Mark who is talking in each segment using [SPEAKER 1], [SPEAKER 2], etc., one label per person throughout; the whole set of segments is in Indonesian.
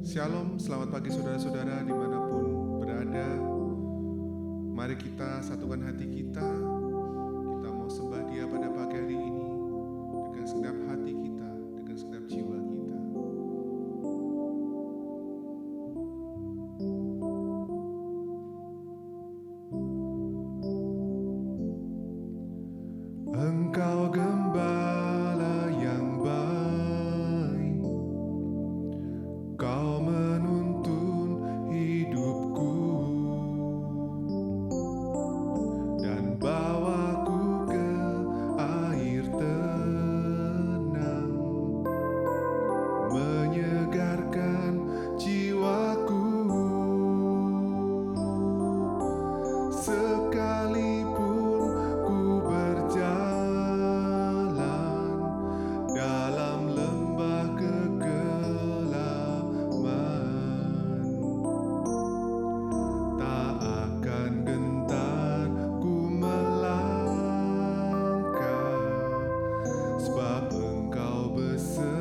[SPEAKER 1] Shalom, selamat pagi saudara-saudara dimanapun berada. Mari kita satukan hati kita. Kita mau sembah Dia pada pagi hari ini dengan segenap hati kita, dengan segenap jiwa kita. Engkau gembala yang baik, Kau menuntun hidupku dan bawaku ke air tenang, menyegarkan jiwaku. Sekalipun ku berjalan dalam lembah kegelapan, tak akan gentar ku melangkah, sebab Engkau besertaku.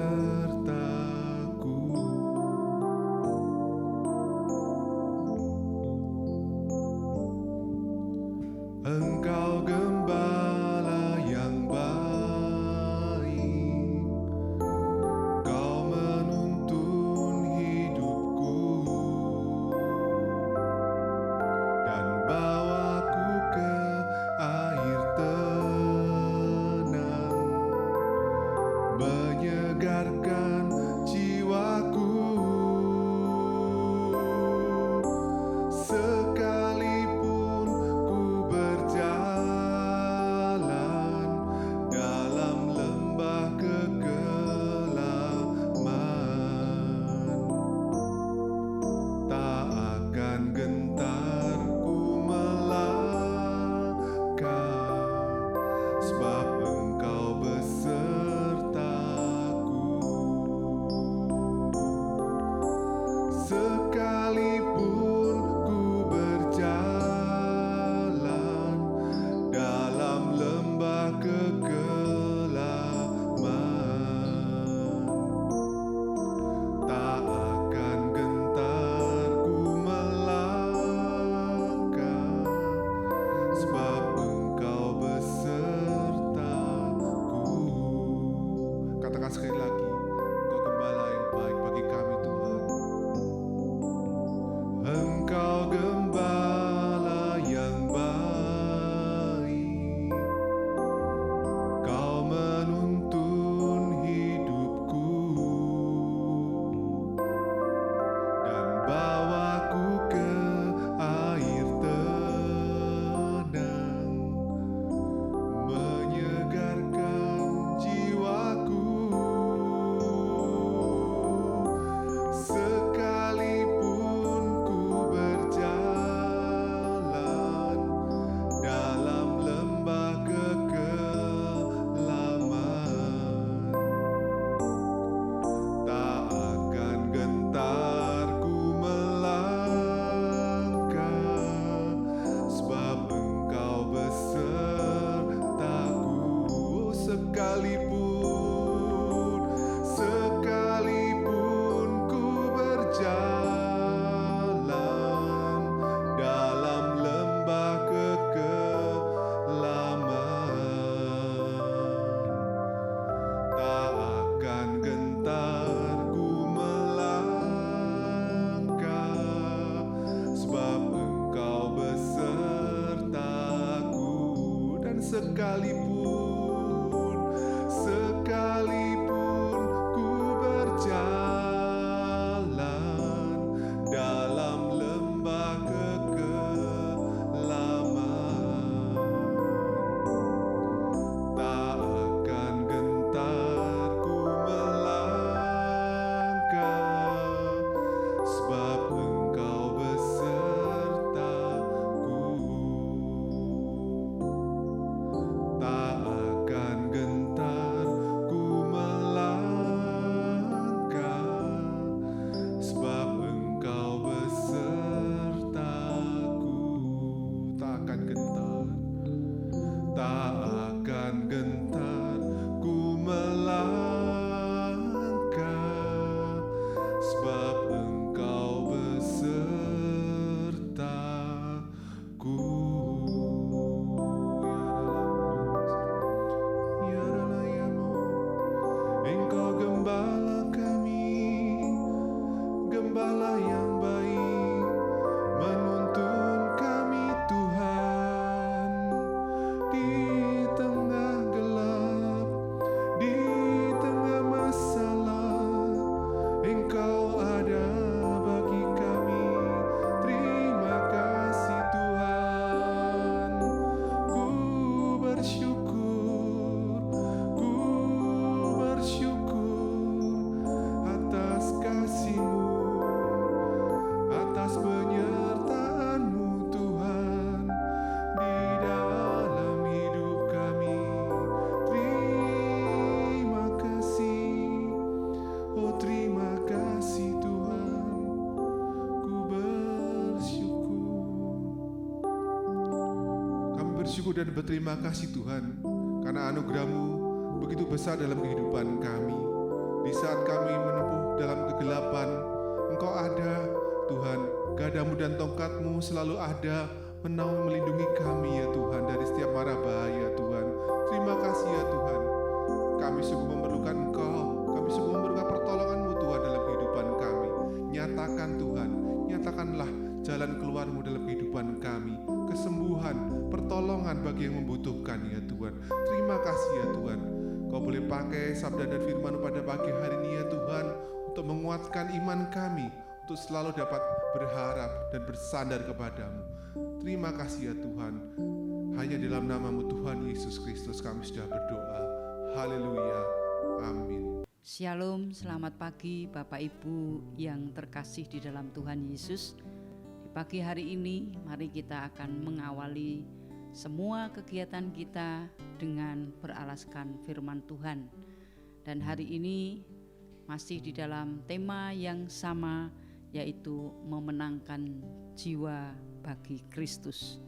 [SPEAKER 1] Engkau gembala yang baik, Kau menuntun hidupku dan bawaku ke air tenang, menyegarkan jiwaku. Sekalipun ku berjalan dalam lembah kegelapan, tak akan gentar ku melangkah, sebab Engkau besertaku. Sekalipun ku berjalan dalam lembah kegelapan, tak akan gentar ku melangkah, sebab Engkau besertaku. Katakan sekali lagi, Engkau gembala yang baik bagi kami Tuhan. Engkau gembala yang baik, Kau menuntun hidupku dan bawaku ke air tenang, menyegarkan jiwaku. Sekalipun ku berjalan dalam lembah kegelapan, tak akan gentar ku melangkah, sebab Engkau besertaku. Sekalipun ku berjalan dalam lembah kegelapan, tak akan gentar ku melangkah, sebab Engkau besertaku. Dan sekalipun ku berjalan dalam lembah kegelapan, tak akan gentar ku melangkah, sebab Engkau besertaku. Tak bersyukur dan berterima kasih Tuhan, karena anugerah-Mu begitu besar dalam kehidupan kami. Di saat kami menempuh dalam kegelapan, Engkau ada Tuhan, gadamu dan tongkat-Mu selalu ada menaungi melindungi kami ya Tuhan dari setiap mara bahaya Tuhan. Terima kasih ya Tuhan. Kami sungguh memerlukan Engkau, kami sungguh memerlukan pertolongan-Mu Tuhan dalam kehidupan kami. Nyatakan Tuhan, nyatakanlah jalan keluar-Mu dalam kehidupan kami, kesembuhan, pertolongan bagi yang membutuhkan ya Tuhan. Terima kasih ya Tuhan. Kau boleh pakai sabda dan firman pada pagi hari ini ya Tuhan, untuk menguatkan iman kami, untuk selalu dapat berharap dan bersandar kepadamu. Terima kasih ya Tuhan. Hanya dalam nama-Mu Tuhan Yesus Kristus kami sudah berdoa. Haleluya. Amin.
[SPEAKER 2] Shalom, selamat pagi Bapak Ibu yang terkasih di dalam Tuhan Yesus. Di pagi hari ini mari kita akan mengawali semua kegiatan kita dengan beralaskan firman Tuhan. Dan hari ini masih di dalam tema yang sama, yaitu memenangkan jiwa bagi Kristus.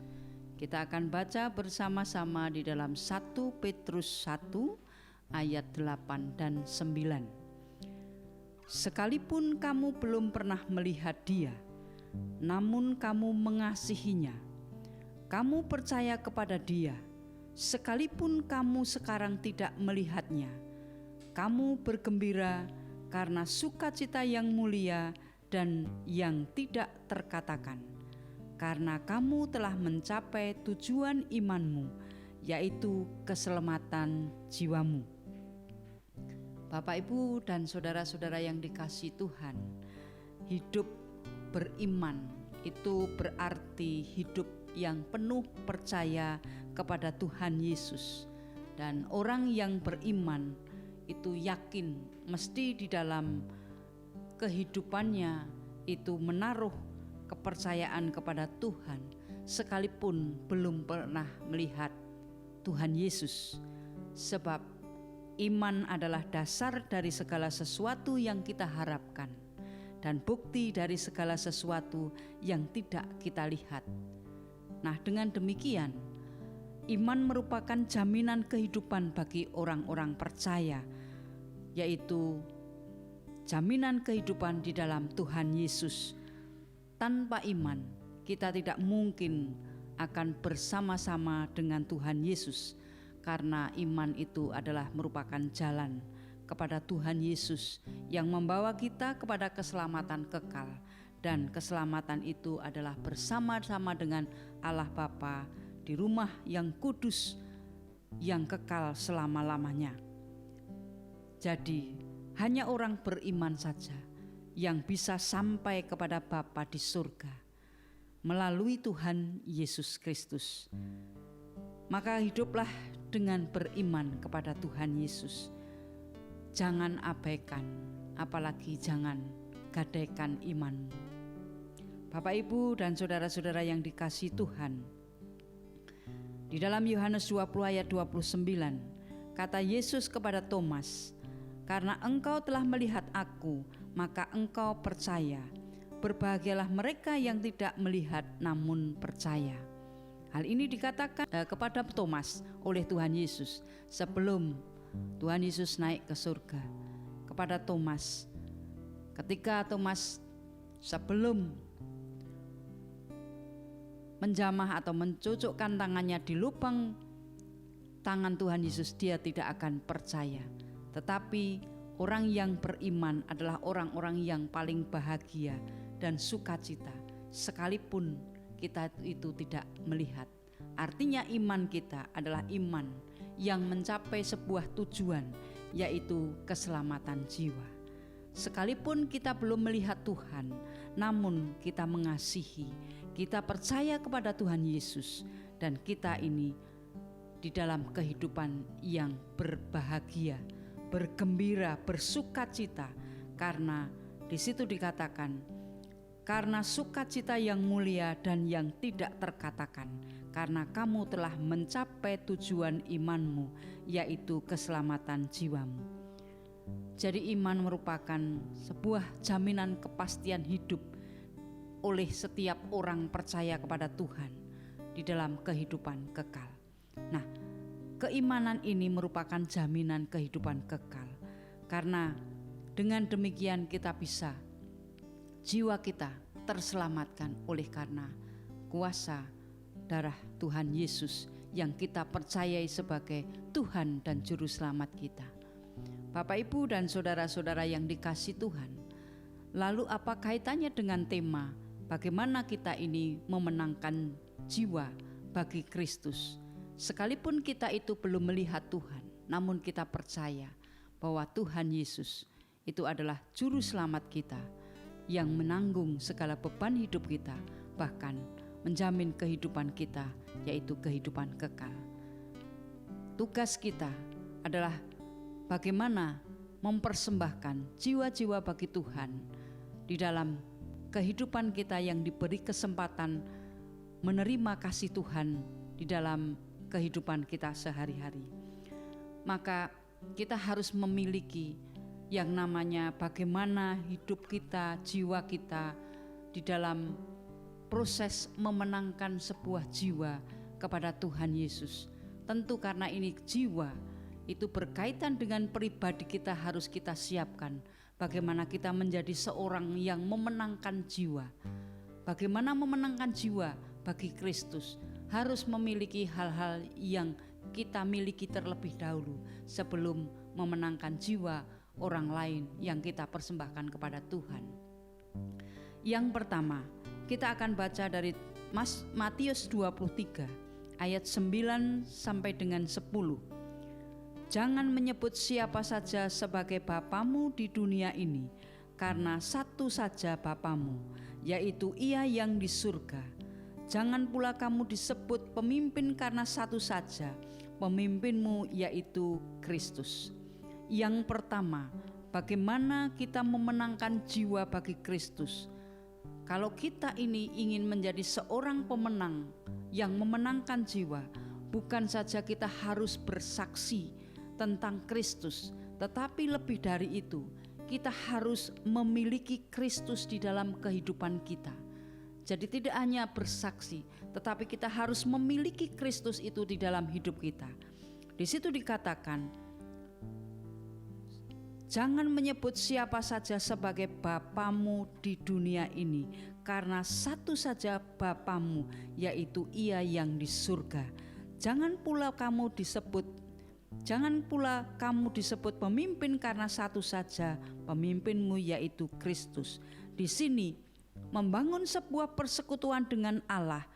[SPEAKER 2] Kita akan baca bersama-sama di dalam 1 Petrus 1 ayat 8 dan 9. Sekalipun kamu belum pernah melihat Dia, namun kamu mengasihinya. Kamu percaya kepada Dia, sekalipun kamu sekarang tidak melihatnya. Kamu bergembira karena sukacita yang mulia dan yang tidak terkatakan, karena kamu telah mencapai tujuan imanmu, yaitu keselamatan jiwamu. Bapak, Ibu, dan saudara-saudara yang dikasihi Tuhan, hidup beriman itu berarti hidup yang penuh percaya kepada Tuhan Yesus. Dan orang yang beriman itu yakin mesti di dalam kehidupannya itu menaruh kepercayaan kepada Tuhan, sekalipun belum pernah melihat Tuhan Yesus. Sebab iman adalah dasar dari segala sesuatu yang kita harapkan dan bukti dari segala sesuatu yang tidak kita lihat. Nah, dengan demikian, iman merupakan jaminan kehidupan bagi orang-orang percaya, yaitu jaminan kehidupan di dalam Tuhan Yesus. Tanpa iman, kita tidak mungkin akan bersama-sama dengan Tuhan Yesus, karena iman itu adalah merupakan jalan kepada Tuhan Yesus yang membawa kita kepada keselamatan kekal. Dan keselamatan itu adalah bersama-sama dengan Allah Bapa di rumah yang kudus yang kekal selama-lamanya. Jadi hanya orang beriman saja yang bisa sampai kepada Bapa di surga melalui Tuhan Yesus Kristus. Maka hiduplah dengan beriman kepada Tuhan Yesus. Jangan abaikan, apalagi jangan gadaikan imanmu. Bapak, Ibu, dan saudara-saudara yang dikasihi Tuhan, di dalam Yohanes 20 ayat 29, kata Yesus kepada Thomas, "Karena engkau telah melihat aku, maka engkau percaya. Berbahagialah mereka yang tidak melihat namun percaya." Hal ini dikatakan kepada Thomas oleh Tuhan Yesus sebelum Tuhan Yesus naik ke surga. Kepada Thomas, ketika Thomas sebelum menjamah atau mencucukkan tangannya di lubang tangan Tuhan Yesus, dia tidak akan percaya. Tetapi orang yang beriman adalah orang-orang yang paling bahagia dan sukacita, sekalipun kita itu tidak melihat. Artinya iman kita adalah iman yang mencapai sebuah tujuan, yaitu keselamatan jiwa. Sekalipun kita belum melihat Tuhan, namun kita mengasihi, kita percaya kepada Tuhan Yesus, dan kita ini di dalam kehidupan yang berbahagia, bergembira, bersukacita, karena di situ dikatakan, karena sukacita yang mulia dan yang tidak terkatakan, karena kamu telah mencapai tujuan imanmu, yaitu keselamatan jiwamu. Jadi iman merupakan sebuah jaminan kepastian hidup oleh setiap orang percaya kepada Tuhan di dalam kehidupan kekal. Nah, keimanan ini merupakan jaminan kehidupan kekal. Karena dengan demikian kita bisa, jiwa kita terselamatkan oleh karena kuasa darah Tuhan Yesus yang kita percayai sebagai Tuhan dan Juru Selamat kita. Bapak, Ibu, dan saudara-saudara yang dikasihi Tuhan, lalu apa kaitannya dengan tema bagaimana kita ini memenangkan jiwa bagi Kristus? Sekalipun kita itu belum melihat Tuhan, namun kita percaya bahwa Tuhan Yesus itu adalah Juru Selamat kita yang menanggung segala beban hidup kita, bahkan menjamin kehidupan kita, yaitu kehidupan kekal. Tugas kita adalah bagaimana mempersembahkan jiwa-jiwa bagi Tuhan di dalam kehidupan kita yang diberi kesempatan menerima kasih Tuhan di dalam kehidupan kita sehari-hari. Maka kita harus memiliki yang namanya bagaimana hidup kita, jiwa kita di dalam proses memenangkan sebuah jiwa kepada Tuhan Yesus. Tentu karena ini jiwa itu berkaitan dengan pribadi kita, harus kita siapkan bagaimana kita menjadi seorang yang memenangkan jiwa. Bagaimana memenangkan jiwa bagi Kristus harus memiliki hal-hal yang kita miliki terlebih dahulu sebelum memenangkan jiwa orang lain yang kita persembahkan kepada Tuhan. Yang pertama, kita akan baca dari Matius 23 ayat 9 sampai dengan 10. Jangan menyebut siapa saja sebagai bapamu di dunia ini, karena satu saja bapamu, yaitu Ia yang di surga. Jangan pula kamu disebut pemimpin karena satu saja, pemimpinmu yaitu Kristus. Yang pertama, bagaimana kita memenangkan jiwa bagi Kristus? Kalau kita ini ingin menjadi seorang pemenang yang memenangkan jiwa, bukan saja kita harus bersaksi tentang Kristus, tetapi lebih dari itu, kita harus memiliki Kristus di dalam kehidupan kita. Jadi tidak hanya bersaksi, tetapi kita harus memiliki Kristus itu di dalam hidup kita. Di situ dikatakan, jangan menyebut siapa saja sebagai bapamu di dunia ini, karena satu saja bapamu, yaitu Ia yang di surga. Jangan pula kamu disebut pemimpin karena satu saja pemimpinmu, yaitu Kristus. Di sini membangun sebuah persekutuan dengan Allah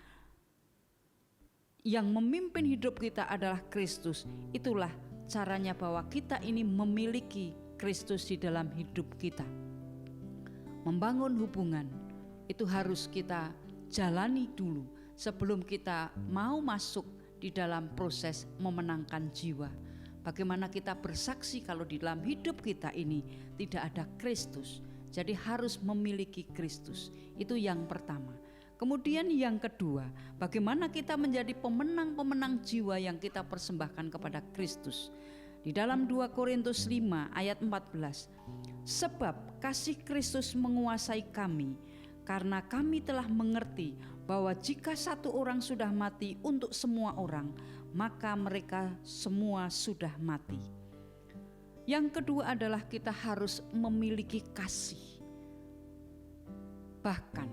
[SPEAKER 2] yang memimpin hidup kita adalah Kristus. Itulah caranya bahwa kita ini memiliki Kristus di dalam hidup kita. Membangun hubungan itu harus kita jalani dulu sebelum kita mau masuk di dalam proses memenangkan jiwa. Bagaimana kita bersaksi kalau di dalam hidup kita ini tidak ada Kristus. Jadi harus memiliki Kristus. Itu yang pertama. Kemudian yang kedua, bagaimana kita menjadi pemenang-pemenang jiwa yang kita persembahkan kepada Kristus. Di dalam 2 Korintus 5 ayat 14. Sebab kasih Kristus menguasai kami, karena kami telah mengerti bahwa jika satu orang sudah mati untuk semua orang, maka mereka semua sudah mati. Yang kedua adalah kita harus memiliki kasih. Bahkan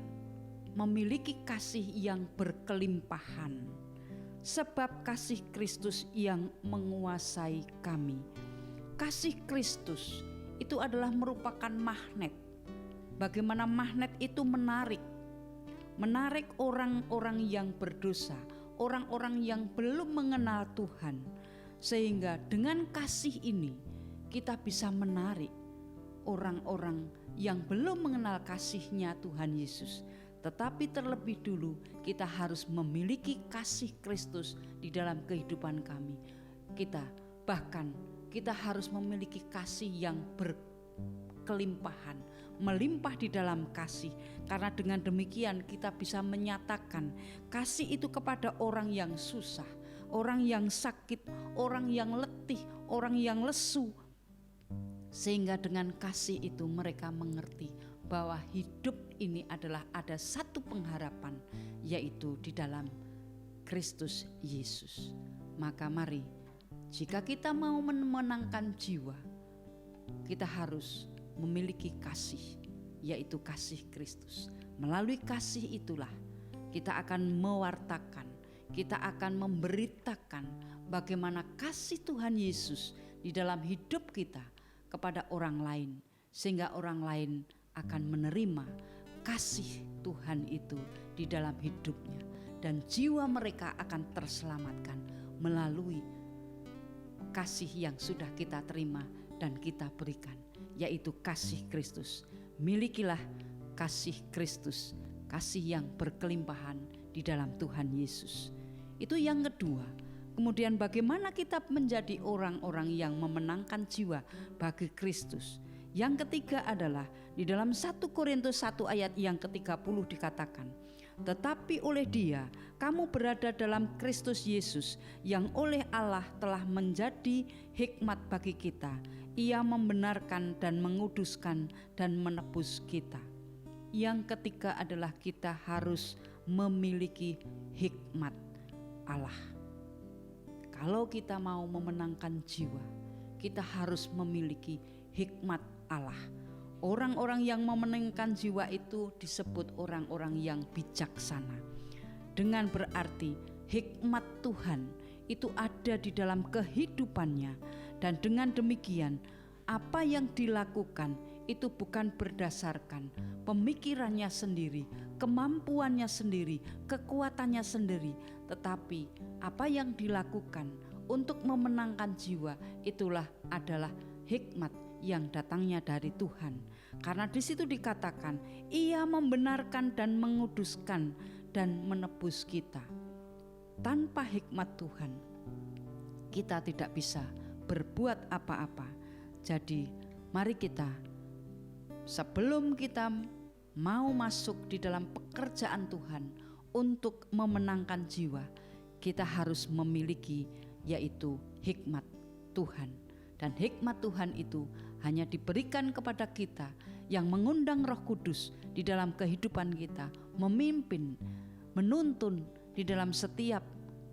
[SPEAKER 2] memiliki kasih yang berkelimpahan. Sebab kasih Kristus yang menguasai kami. Kasih Kristus itu adalah merupakan magnet. Bagaimana magnet itu menarik orang-orang yang berdosa, orang-orang yang belum mengenal Tuhan. Sehingga dengan kasih ini kita bisa menarik orang-orang yang belum mengenal kasih-Nya Tuhan Yesus. Tetapi terlebih dulu kita harus memiliki kasih Kristus di dalam kehidupan kami. Kita harus memiliki kasih yang berkelimpahan, melimpah di dalam kasih. Karena dengan demikian kita bisa menyatakan kasih itu kepada orang yang susah, orang yang sakit, orang yang letih, orang yang lesu. Sehingga dengan kasih itu mereka mengerti bahwa hidup ini adalah ada satu pengharapan, yaitu di dalam Kristus Yesus. Maka mari, jika kita mau memenangkan jiwa, kita harus memiliki kasih, yaitu kasih Kristus. Melalui kasih itulah kita akan mewartakan, kita akan memberitakan bagaimana kasih Tuhan Yesus di dalam hidup kita kepada orang lain, sehingga orang lain akan menerima kasih Tuhan itu di dalam hidupnya, dan jiwa mereka akan terselamatkan melalui kasih yang sudah kita terima dan kita berikan, yaitu kasih Kristus. Milikilah kasih Kristus, kasih yang berkelimpahan di dalam Tuhan Yesus. Itu yang kedua. Kemudian bagaimana kita menjadi orang-orang yang memenangkan jiwa bagi Kristus. Yang ketiga adalah di dalam 1 Korintus 1 ayat yang ke-30 dikatakan, tetapi oleh Dia kamu berada dalam Kristus Yesus, yang oleh Allah telah menjadi hikmat bagi kita. Ia membenarkan dan menguduskan dan menebus kita. Yang ketiga adalah kita harus memiliki hikmat Allah. Kalau kita mau memenangkan jiwa, kita harus memiliki hikmat Allah. Orang-orang yang memenangkan jiwa itu disebut orang-orang yang bijaksana. Dengan berarti hikmat Tuhan itu ada di dalam kehidupannya, dan dengan demikian apa yang dilakukan itu bukan berdasarkan pemikirannya sendiri, kemampuannya sendiri, kekuatannya sendiri, tetapi apa yang dilakukan untuk memenangkan jiwa itulah adalah hikmat yang datangnya dari Tuhan. Karena di situ dikatakan, Ia membenarkan dan menguduskan dan menebus kita. Tanpa hikmat Tuhan, kita tidak bisa berbuat apa-apa. Jadi mari kita, sebelum kita mau masuk di dalam pekerjaan Tuhan untuk memenangkan jiwa, kita harus memiliki yaitu hikmat Tuhan. Dan hikmat Tuhan itu hanya diberikan kepada kita yang mengundang Roh Kudus di dalam kehidupan kita, memimpin, menuntun di dalam setiap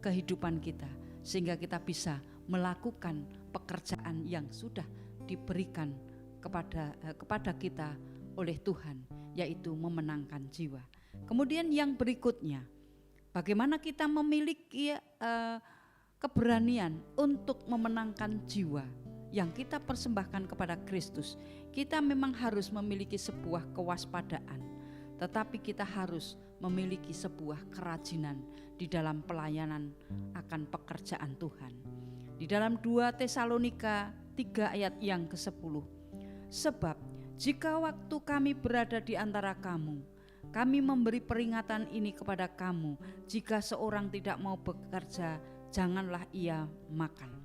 [SPEAKER 2] kehidupan kita, sehingga kita bisa melakukan pekerjaan yang sudah diberikan kepada kita oleh Tuhan, yaitu memenangkan jiwa. Kemudian yang berikutnya, bagaimana kita memiliki keberanian untuk memenangkan jiwa yang kita persembahkan kepada Kristus. Kita memang harus memiliki sebuah kewaspadaan, tetapi kita harus memiliki sebuah kerajinan di dalam pelayanan akan pekerjaan Tuhan. Di dalam 2 Tesalonika 3 ayat yang ke-10, sebab jika waktu kami berada di antara kamu, kami memberi peringatan ini kepada kamu, jika seorang tidak mau bekerja, janganlah ia makan.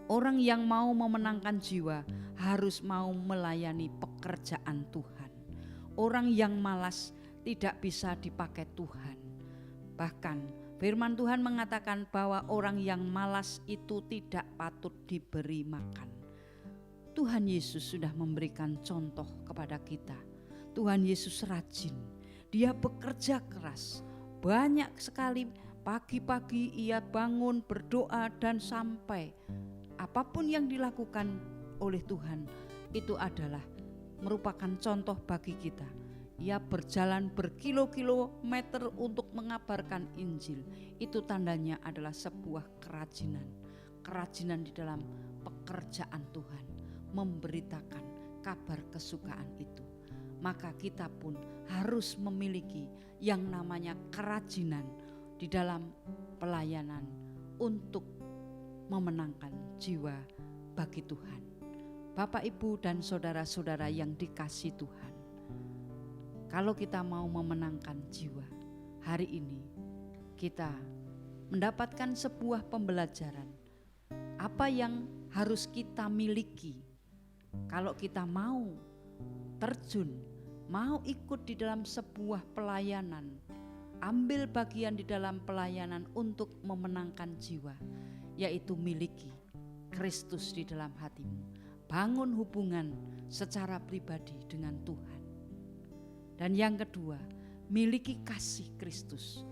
[SPEAKER 2] Orang yang mau memenangkan jiwa harus mau melayani pekerjaan Tuhan. Orang yang malas tidak bisa dipakai Tuhan. Bahkan firman Tuhan mengatakan bahwa orang yang malas itu tidak patut diberi makan. Tuhan Yesus sudah memberikan contoh kepada kita. Tuhan Yesus rajin, Dia bekerja keras. Banyak sekali pagi-pagi ia bangun berdoa, dan sampai apapun yang dilakukan oleh Tuhan itu adalah merupakan contoh bagi kita. Ia berjalan berkilo-kilometer untuk mengabarkan Injil. Itu tandanya adalah sebuah kerajinan. Kerajinan di dalam pekerjaan Tuhan, memberitakan kabar kesukaan itu. Maka kita pun harus memiliki yang namanya kerajinan di dalam pelayanan untuk memenangkan jiwa bagi Tuhan. Bapak, Ibu, dan saudara-saudara yang dikasihi Tuhan, kalau kita mau memenangkan jiwa, hari ini kita mendapatkan sebuah pembelajaran apa yang harus kita miliki kalau kita mau terjun, mau ikut di dalam sebuah pelayanan, ambil bagian di dalam pelayanan untuk memenangkan jiwa, yaitu miliki Kristus di dalam hatimu. Bangun hubungan secara pribadi dengan Tuhan. Dan yang kedua, miliki kasih Kristus.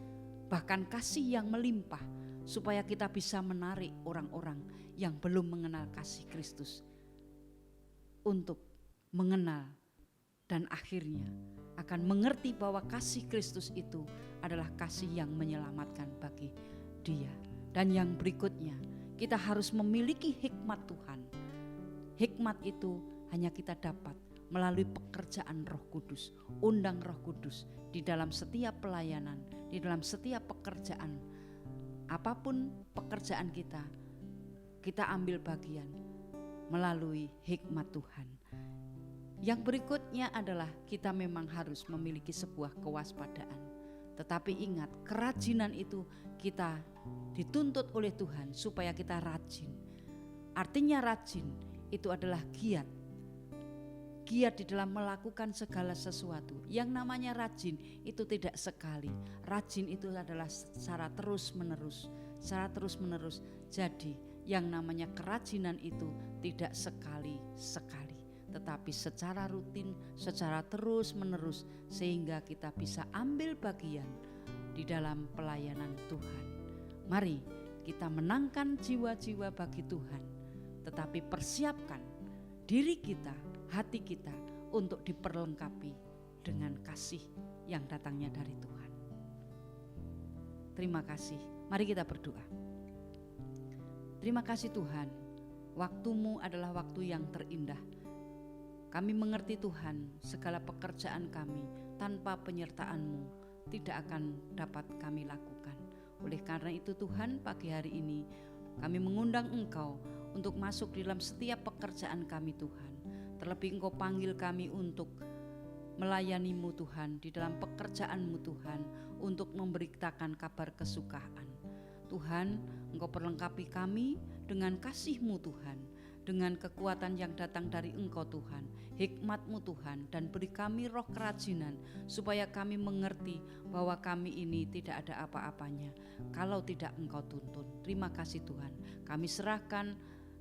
[SPEAKER 2] bahkan kasih yang melimpah, supaya kita bisa menarik orang-orang yang belum mengenal kasih Kristus untuk mengenal dan akhirnya akan mengerti bahwa kasih Kristus itu adalah kasih yang menyelamatkan bagi dia. Dan yang berikutnya, kita harus memiliki hikmat Tuhan. Hikmat itu hanya kita dapat melalui pekerjaan Roh Kudus. Undang Roh Kudus di dalam setiap pelayanan, di dalam setiap pekerjaan. Apapun pekerjaan kita ambil bagian melalui hikmat Tuhan. Yang berikutnya adalah kita memang harus memiliki sebuah kewaspadaan. Tetapi ingat, kerajinan itu kita dituntut oleh Tuhan supaya kita rajin. Artinya rajin itu adalah giat. Giat di dalam melakukan segala sesuatu. Yang namanya rajin itu tidak sekali. Rajin itu adalah secara terus menerus. Secara terus menerus. Jadi yang namanya kerajinan itu tidak sekali-sekali. Tetapi secara rutin, secara terus menerus. Sehingga kita bisa ambil bagian di dalam pelayanan Tuhan. Mari kita menangkan jiwa-jiwa bagi Tuhan. Tetapi persiapkan diri kita, hati kita untuk diperlengkapi dengan kasih yang datangnya dari Tuhan. Terima kasih. Mari kita berdoa. Terima kasih Tuhan, waktu-Mu adalah waktu yang terindah. Kami mengerti Tuhan, segala pekerjaan kami tanpa penyertaan-Mu tidak akan dapat kami lakukan. Oleh karena itu Tuhan, pagi hari ini kami mengundang Engkau untuk masuk dalam setiap pekerjaan kami Tuhan. Terlebih Engkau panggil kami untuk melayani-Mu Tuhan, di dalam pekerjaan-Mu Tuhan, untuk memberitakan kabar kesukaan. Tuhan, Engkau perlengkapi kami dengan kasih-Mu Tuhan, dengan kekuatan yang datang dari Engkau Tuhan, hikmat-Mu Tuhan, dan beri kami roh kerajinan, supaya kami mengerti bahwa kami ini tidak ada apa-apanya kalau tidak Engkau tuntun. Terima kasih Tuhan, kami serahkan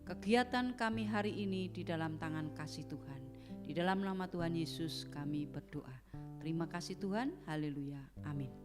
[SPEAKER 2] kegiatan kami hari ini di dalam tangan kasih Tuhan. Di dalam nama Tuhan Yesus kami berdoa. Terima kasih Tuhan, haleluya, amin.